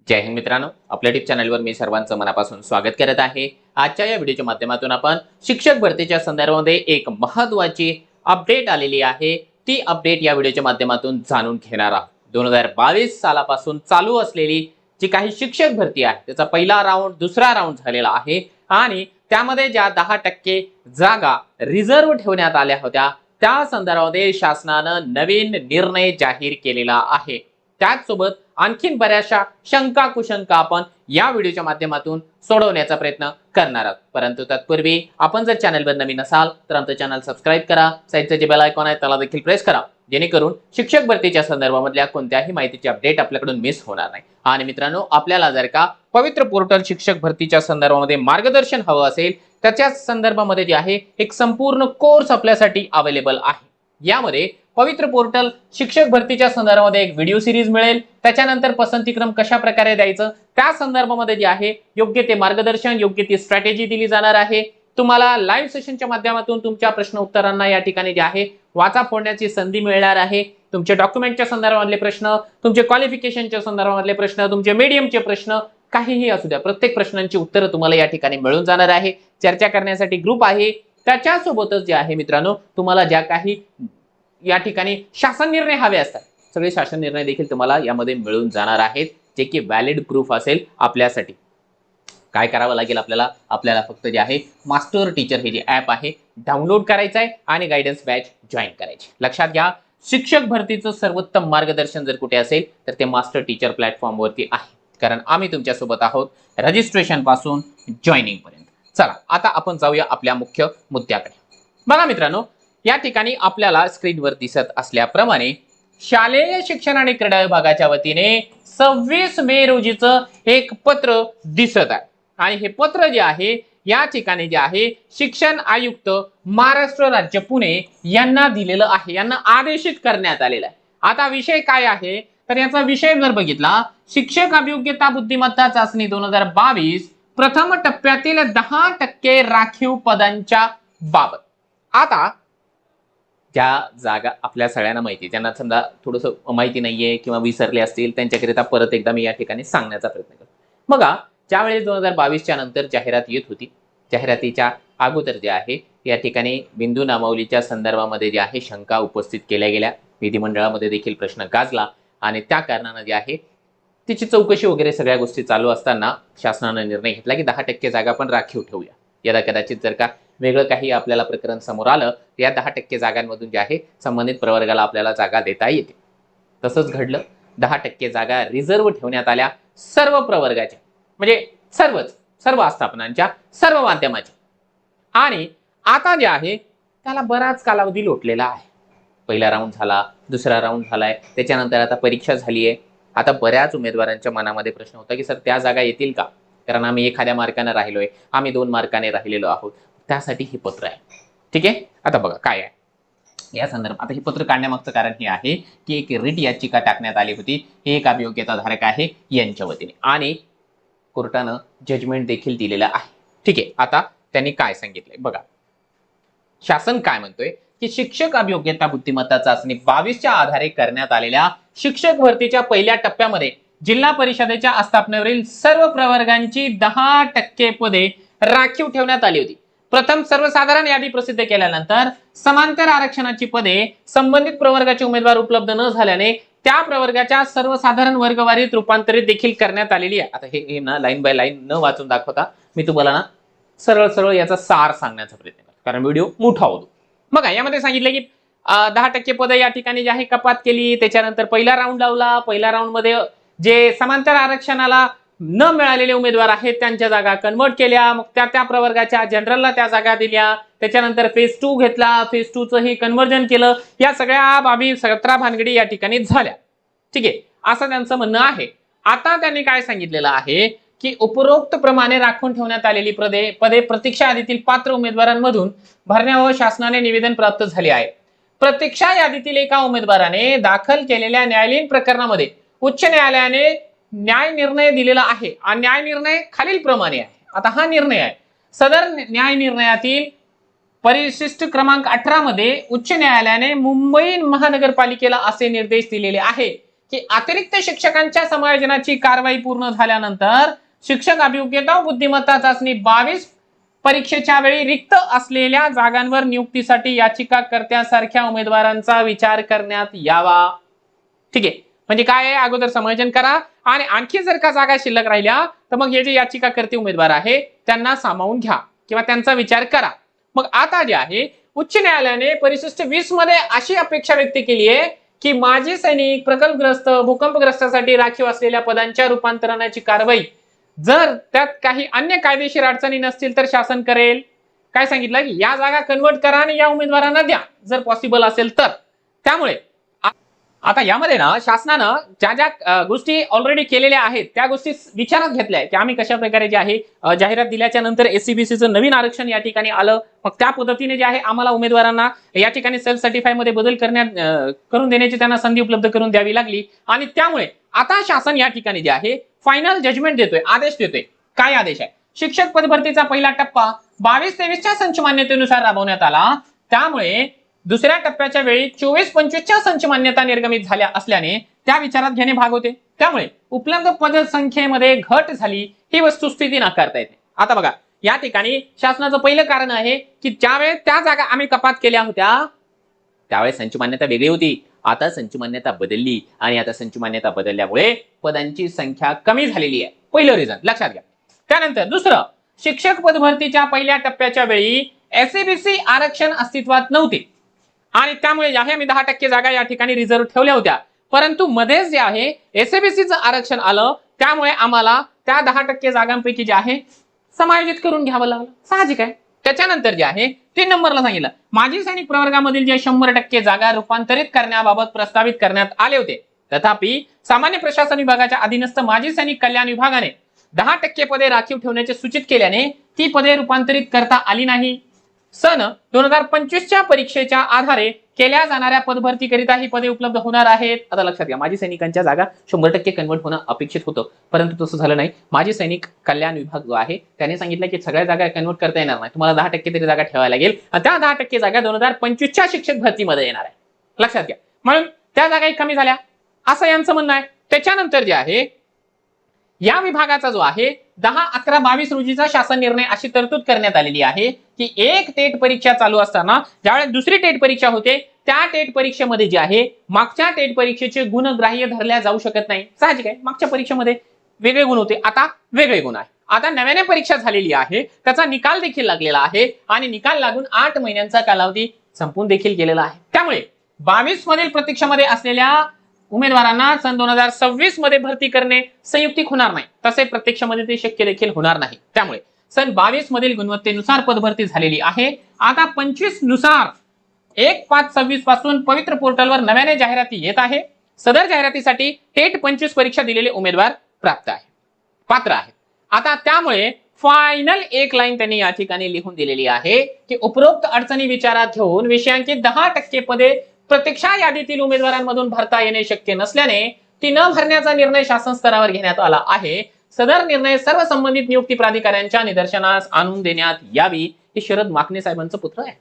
जय हिंद मित्रांनो, आपल्या यूट्यूब चॅनलवर मी सर्वांचं मनापासून स्वागत करत आहे। आजच्या या व्हिडिओच्या माध्यमातून आपण शिक्षक भरतीच्या संदर्भामध्ये एक महत्त्वाची अपडेट आलेली आहे, ती अपडेट या व्हिडिओच्या माध्यमातून जाणून घेणार आहोत। 2022 सालापासून चालू असलेली जी काही शिक्षक भरती आहे त्याचा पहिला राऊंड, दुसरा राऊंड झालेला आहे आणि त्यामध्ये ज्या 10% जागा रिझर्व्ह ठेवण्यात आल्या होत्या त्या संदर्भामध्ये शासनानं नवीन निर्णय जाहीर केलेला आहे। त्याचसोबत आणखीन बऱ्याचशा शंका कुशंका आपण या व्हिडिओच्या माध्यमातून सोडवण्याचा प्रयत्न करणार आहोत। परंतु तत्पूर्वी आपण जर चॅनलवर नवीन असाल तर आमचं चॅनल सबस्क्राइब करा, साईडचं जे बेल आयकॉन आहे त्याला देखील प्रेस करा, जेणेकरून शिक्षक भरतीच्या संदर्भामधल्या कोणत्याही माहितीची अपडेट आपल्याकडून मिस होणार नाही। आणि मित्रांनो, आपल्याला जर का पवित्र पोर्टल शिक्षक भरतीच्या संदर्भामध्ये मार्गदर्शन हवं असेल त्याच्या संदर्भामध्ये जे आहे एक संपूर्ण कोर्स आपल्यासाठी अवेलेबल आहे। यामध्ये पवित्र पोर्टल शिक्षक भरतीच्या संदर्भामध्ये एक व्हिडिओ सिरीज मिळेल, त्याच्यानंतर पसंतीक्रम कशा प्रकारे द्यायचं त्या संदर्भामध्ये जे आहे योग्य ते मार्गदर्शन, योग्य ती स्ट्रॅटेजी दिली जाणार आहे। तुम्हाला लाईव्ह सेशनच्या माध्यमातून तुमच्या प्रश्न उत्तरांना या ठिकाणी जे आहे वाचा फोडण्याची संधी मिळणार आहे। तुमचे डॉक्युमेंटच्या संदर्भातले प्रश्न, तुमचे क्वालिफिकेशनच्या संदर्भातले प्रश्न, तुमचे मीडियमचे प्रश्न काहीही असू द्या, प्रत्येक प्रश्नांची उत्तरं तुम्हाला या ठिकाणी मिळून जाणार आहे। चर्चा करण्यासाठी ग्रुप आहे, त्याच्यासोबतच जे आहे मित्रांनो तुम्हाला ज्या काही या ठिकाणी शासन निर्णय हवे असतात सगळे शासन निर्णय देखील तुम्हाला यामध्ये मिळून जाणार आहेत, जे की व्हॅलिड प्रूफ असेल आपल्यासाठी। काय करावं लागेल आपल्याला फक्त जे आहे मास्टर टीचर हे जे ऍप आहे डाउनलोड करायचं आहे आणि गायडन्स बॅच जॉईन करायची। लक्षात घ्या, शिक्षक भरतीचं सर्वोत्तम मार्गदर्शन जर कुठे असेल तर ते मास्टर टीचर प्लॅटफॉर्म वरती आहे, कारण आम्ही तुमच्या सोबत आहोत रजिस्ट्रेशन पासून जॉईनिंग पर्यंत। चला आता आपण जाऊया आपल्या मुख्य मुद्द्याकडे। बघा मित्रांनो, या ठिकाणी आपल्याला स्क्रीनवर दिसत असल्याप्रमाणे शालेय शिक्षण आणि क्रीडा विभागाच्या वतीने 26 मे रोजीचं एक पत्र दिसत आहे आणि हे पत्र जे आहे या ठिकाणी जे आहे शिक्षण आयुक्त महाराष्ट्र राज्य पुणे यांना दिलेलं आहे, यांना आदेशित करण्यात आलेलं आहे। आता विषय काय आहे तर याचा विषय जर बघितला, शिक्षक अभियोग्यता बुद्धिमत्ता चाचणी 2022 प्रथम टप्प्यातील 10% राखीव पदांच्या बाबत। आता ज्या जागा आपल्या सगळ्यांना माहिती, ज्यांना समजा थोडंसं माहिती नाहीये किंवा विसरले असतील त्यांच्याकरिता परत एकदा मी या ठिकाणी सांगण्याचा प्रयत्न करतो। बघा, ज्यावेळेस 2022च्या नंतर जाहिरात येत होती, जाहिरातीच्या अगोदर जे आहे या ठिकाणी बिंदू नामावलीच्या संदर्भामध्ये जे आहे शंका उपस्थित केल्या गेल्या, विधिमंडळामध्ये देखील प्रश्न गाजला आणि त्या कारणाने जे आहे तिची चौकशी वगैरे सगळ्या गोष्टी चालू असताना शासनाने निर्णय घेतला की 10% जागा पण राखीव ठेवूया। याला कदाचित जर का वेगळं काही आपल्याला प्रकरण समोर आलं या 10% जागांमधून जे आहे संबंधित प्रवर्गाला आपल्याला जागा देता येते। तसंच घडलं, 10% जागा रिझर्व्ह ठेवण्यात आल्या सर्व प्रवर्गाच्या, म्हणजे सर्व आस्थापनांच्या, सर्व माध्यमाच्या। आणि आता जे आहे त्याला बराच कालावधी लोटलेला आहे। पहिला राऊंड झाला, दुसरा राऊंड झालाय, त्याच्यानंतर आता परीक्षा झाली आहे। आता बऱ्याच उमेदवारांच्या मनामध्ये प्रश्न होता की सर त्या जागा येतील का, कारण आम्ही एखाद्या मार्काने राहिलोय, आम्ही 2 मार्काने राहिलेलो आहोत, त्यासाठी हे पत्र आहे। ठीक आहे, आता बघा काय आहे या संदर्भात। आता हे पत्र काढण्यामागचं कारण हे आहे की एक रिट याचिका टाकण्यात आली होती, हे एक अभियोग्यताधारक आहे यांच्या वतीने आणि कोर्टानं जजमेंट देखील दिलेलं आहे। ठीक आहे, आता त्यांनी काय सांगितलंय बघा, शासन काय म्हणतोय की शिक्षक अभियोग्यता बुद्धिमत्ता चाचणी 22च्या आधारे करण्यात आलेल्या शिक्षक भरतीच्या पहिल्या टप्प्यामध्ये जिल्हा परिषदेच्या आस्थापनेवरील सर्व प्रवर्गांची 10% पदे राखीव ठेवण्यात आली होती। प्रथम सर्वसाधारण यादी प्रसिद्ध केल्यानंतर समांतर आरक्षणाची पदे संबंधित प्रवर्गाचे उमेदवार उपलब्ध न झाल्याने त्या प्रवर्गाच्या सर्वसाधारण वर्गवारीत रूपांतरित देखील करण्यात आलेली आहे। आता हे ना लाईन बाय लाईन न वाचून दाखवता मी तुम्हाला ना सरळ याचा सार सांगण्याचा प्रयत्न करतो, कारण व्हिडिओ मोठा होतो। बघा, यामध्ये सांगितलं की 10% पदं या ठिकाणी जे आहे कपात केली, त्याच्यानंतर पहिला राऊंड लावला। पहिल्या राऊंड मध्ये जे समांतर आरक्षणाला न मिळालेले उमेदवार आहेत त्यांच्या जागा कन्वर्ट केल्या, मग त्या प्रवर्गाच्या जनरलला त्या जागा दिल्या, त्याच्यानंतर फेज 2 घेतला, फेज 2 चं हे कन्वर्जन केलं। या सगळ्या बाबी 17 भानगडी या ठिकाणी झाल्या। ठीक आहे, असं त्यांचं म्हणणं आहे। आता त्यांनी काय सांगितलेलं आहे की उपरोक्त प्रमाणे राखून ठेवण्यात आलेली पदे प्रतीक्षा यादीतील पात्र उमेदवारांमधून भरण्यावर शासनाने निवेदन प्राप्त झाले आहे। प्रतीक्षा यादीतील एका उमेदवाराने दाखल केलेल्या न्यायालयीन प्रकरणामध्ये उच्च न्यायालयाने न्याय निर्णय दिलेला आहे आणि न्याय निर्णय खालील प्रमाणे आहे। आता हा निर्णय आहे, सदर न्याय निर्णयातील परिशिष्ट क्रमांक 18 मध्ये उच्च न्यायालयाने मुंबई महानगरपालिकेला असे निर्देश दिलेले आहे की अतिरिक्त शिक्षकांच्या समायोजनाची कारवाई पूर्ण झाल्यानंतर शिक्षक अभियोग्यता व बुद्धिमत्ता चाचणी 22 परीक्षेच्या वेळी रिक्त असलेल्या जागांवर नियुक्तीसाठी याचिकाकर्त्यासारख्या उमेदवारांचा विचार करण्यात यावा. ठीक आहे, म्हणजे काय आहे, अगोदर समायोजन करा आणि आणखी जर का जागा शिल्लक राहिल्या तर मग हे जे याचिकाकर्ते उमेदवार आहे त्यांना सामावून घ्या किंवा त्यांचा विचार करा. मग आता जे आहे उच्च न्यायालयाने परिशिष्ट 20 मध्ये अशी अपेक्षा व्यक्त केली आहे की माजी सैनिक, प्रकल्पग्रस्त, भूकंपग्रस्तासाठी राखीव असलेल्या पदांच्या रूपांतरणाची कारवाई जर त्यात काही अन्य कायदेशीर अडचणी नसतील तर शासन करेल. काय सांगितलं की या जागा कन्वर्ट करा आणि या उमेदवारांना द्या जर पॉसिबल असेल तर. त्यामुळे आता यामध्ये ना शासनानं ज्या ज्या गोष्टी ऑलरेडी केलेल्या आहेत त्या गोष्टी विचारात घेतल्या की आम्ही कशा प्रकारे जे आहे जाहिरात दिल्याच्या नंतर एससीबीसीचं नवीन आरक्षण या ठिकाणी आलं. मग त्या पद्धतीने जे आहे आम्हाला उमेदवारांना या ठिकाणी सेल्फ सर्टिफाय मध्ये बदल करून देण्याची त्यांना संधी उपलब्ध करून द्यावी लागली. आणि त्यामुळे आता शासन या ठिकाणी जे आहे फायनल जजमेंट देतोय, आदेश देतोय. काय आदेश आहे? शिक्षक पदभरतीचा पहिला टप्पा 22-23च्या संच मान्यतेनुसार राबवण्यात आला. त्यामुळे दुसऱ्या टप्प्याच्या वेळी 24-25च्या संच मान्यता निर्गमित झाल्या असल्याने त्या विचारात घेणे भाग होते. त्यामुळे उपलब्ध पदसंख्येमध्ये घट झाली ही वस्तुस्थिती नाकारता येते. आता बघा या ठिकाणी शासनाचं पहिलं कारण आहे की ज्यावेळेस त्या जागा आम्ही कपात केल्या होत्या त्यावेळेस संच मान्यता वेगळी होती. आता संच मान्यता बदलली आणि आता संच मान्यता बदलल्यामुळे पदांची संख्या कमी झालेली आहे. पहिलं रिझन लक्षात घ्या. त्यानंतर दुसरं, शिक्षक पदभरतीच्या पहिल्या टप्प्याच्या वेळी एससीबीसी आरक्षण अस्तित्वात नव्हते आणि त्यामुळे जे आहे आम्ही 10% जागा या ठिकाणी रिझर्व्ह ठेवल्या होत्या. परंतु मध्येच जे आहे एससीबीसीचं आरक्षण आलं त्यामुळे आम्हाला त्या 10% जागांपैकी जे आहे समायोजित करून घ्यावं लागलं. साहजिक आहे. त्याच्यानंतर जे आहे 3 नंबरला सांगितलं माजी सैनिक प्रवर्गामधील जे 100% जागा रूपांतरित करण्याबाबत प्रस्तावित करण्यात आले होते. तथापि सामान्य प्रशासन विभागाच्या अधीनस्थ माजी सैनिक कल्याण विभागाने 10% पदे राखीव ठेवण्याचे सूचित केल्याने ती पदे रूपांतरित करता आली नाही. सन 2025च्या परीक्षेच्या आधारे केल्या जाणाऱ्या पदभरतीकरिता ही पदे उपलब्ध होणार आहेत. आता लक्षात घ्या माजी सैनिकांच्या जागा 100% कन्वर्ट होणं अपेक्षित होतं परंतु तसं झालं नाही. माजी सैनिक कल्याण विभाग जो आहे त्याने सांगितलं की सगळ्या जागा कन्वर्ट करता येणार नाही, तुम्हाला 10% तरी जागा ठेवायला लागेल. त्या 10% जागा 2025च्या शिक्षक भरतीमध्ये येणार आहे. लक्षात घ्या. म्हणून त्या जागा कमी झाल्या असं यांचं म्हणणं आहे. त्याच्यानंतर जे आहे या विभागाचा जो आहे 10/11/22 रोजीचा शासन निर्णय अशी तरतूद करण्यात आलेली आहे की एक टेट परीक्षा चालू असताना ज्यावेळेस दुसरी टेट परीक्षा होते त्या टेट परीक्षेमध्ये जे आहे मागच्या टेट परीक्षेचे गुण ग्राह्य धरल्या जाऊ शकत नाही. साहजिक आहे, मागच्या परीक्षेमध्ये वेगळे गुण होते, आता वेगळे गुण आहे. आता नव्याने परीक्षा झालेली आहे, त्याचा निकाल देखील लागलेला आहे आणि निकाल लागून 8 महिन्यांचा कालावधी संपून देखील गेलेला आहे. त्यामुळे 22 मधील प्रतीक्षेमध्ये असलेल्या उमेदवारांना सन 2026 मध्ये भरती करणे संयुक्तिक होणार नाही, तसे प्रत्यक्षामध्ये ते शक्य देखील होणार नाही. त्यामुळे सन 22 मधील गुणवत्तेनुसार पदभरती झालेली आहे. आता 25 नुसार 1/5/26 पासून पवित्र पोर्टलवर नव्याने जाहिराती येत आहे. सदर जाहिरातीसाठी टेट 25 परीक्षा दिलेले उमेदवार पात्र आहेत. आता त्यामुळे फायनल एक लाईन त्यांनी या ठिकाणी लिहून दिलेली आहे की उपरोक्त अडचणी विचारात घेऊन विषयांकी 10% पदे प्रतीक्षा यादीतील उमेदवारांमधून भरता येणे शक्य नसल्याने ती न भरण्याचा निर्णय शासन स्तरावर घेण्यात आला आहे. सदर निर्णय सर्व संबंधित नियुक्ती प्राधिकाऱ्यांच्या निदर्शनास आणून देण्यात यावी. हे शरद माकणे साहेबांचं पुत्र आहे.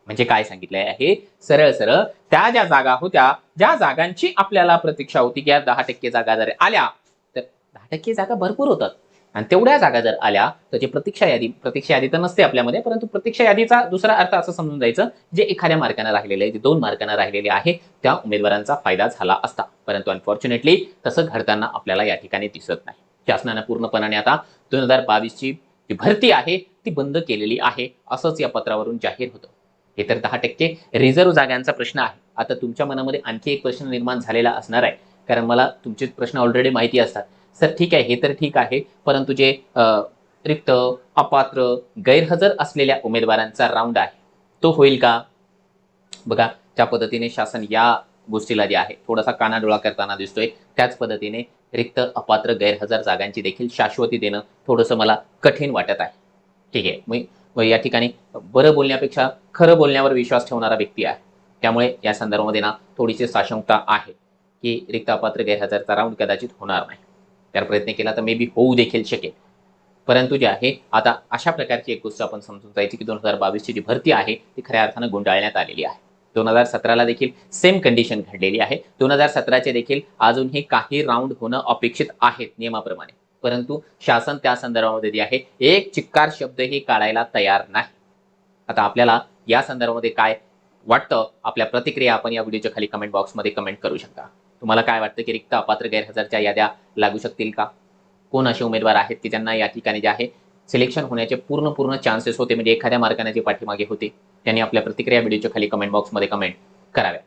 म्हणजे काय सांगितलंय आहे, सरळ सरळ त्या ज्या जागा होत्या ज्या जागांची आपल्याला प्रतीक्षा होती की या 10% जागा जर आल्या तर 10% जागा भरपूर होतात आणि तेवढ्या जागा जर आल्या तर जे प्रतीक्षा यादी तर नसते आपल्यामध्ये, परंतु प्रतीक्षा यादीचा दुसरा अर्थ असं समजून जायचं जे एखाद्या मार्काने राहिलेले, जे 2 मार्काने राहिलेले आहे त्या उमेदवारांचा फायदा झाला असता. परंतु अनफॉर्च्युनेटली तसं घडताना आपल्याला या ठिकाणी दिसत नाही. शासनाने पूर्णपणाने आता 2022ची जी भरती आहे ती बंद केलेली आहे असंच या पत्रावरून जाहीर होतं. हे तर 10% रिझर्व्ह जागांचा प्रश्न आहे. आता तुमच्या मनामध्ये आणखी एक प्रश्न निर्माण झालेला असणार आहे, कारण मला तुमचे प्रश्न ऑलरेडी माहिती असतात. सर ठीक आहे, हे तर ठीक आहे, परंतु जे रिक्त, अपात्र, गैरहजर असलेल्या उमेदवारांचा राऊंड आहे तो होईल का? बघा ज्या पद्धतीने शासन या गोष्टीला जे आहे थोडासा कानाडोळा करताना दिसतोय त्याच पद्धतीने रिक्त, अपात्र, गैरहजर जागांची देखील शाश्वती देणं थोडंसं मला कठीण वाटत आहे. ठीक आहे, मग या ठिकाणी बरं बोलण्यापेक्षा खरं बोलण्यावर विश्वास ठेवणारा व्यक्ती आहे. त्यामुळे या संदर्भामध्ये ना थोडीशी साशंकता आहे की रिक्त, अपात्र, गैरहजरचा राऊंड कदाचित होणार नाही. त्यावर प्रयत्न केला तर मे बी होऊ देखील शकेल. परंतु जे आहे आता अशा प्रकारची एक गोष्ट आपण समजून जायची की 2022ची जी भरती आहे ती खऱ्या अर्थानं गुंडाळण्यात आलेली आहे. 2017ला देखील सेम कंडिशन घडलेली आहे. 2017चे देखील अजूनही काही राऊंड होणं अपेक्षित आहेत नियमाप्रमाणे, परंतु शासन त्या संदर्भामध्ये जे आहे एक चिक्कार शब्दही काढायला तयार नाही. आता आपल्याला या संदर्भामध्ये काय वाटतं, आपल्या प्रतिक्रिया आपण या व्हिडिओच्या खाली कमेंट बॉक्समध्ये कमेंट करू शकता. तुम्हाला काय वाटतं की रिक्त अपात्र गैरहजरच्या याद्या लागू शकतील का? कोण असे उमेदवार आहेत की ज्यांना या ठिकाणी जे आहे सिलेक्शन होण्याचे पूर्ण चान्सेस होते, म्हणजे एखाद्या मार्काने जे पाठीमागे होते, त्यांनी आपल्या प्रतिक्रिया व्हिडिओच्या खाली कमेंट बॉक्समध्ये कमेंट कराव्या.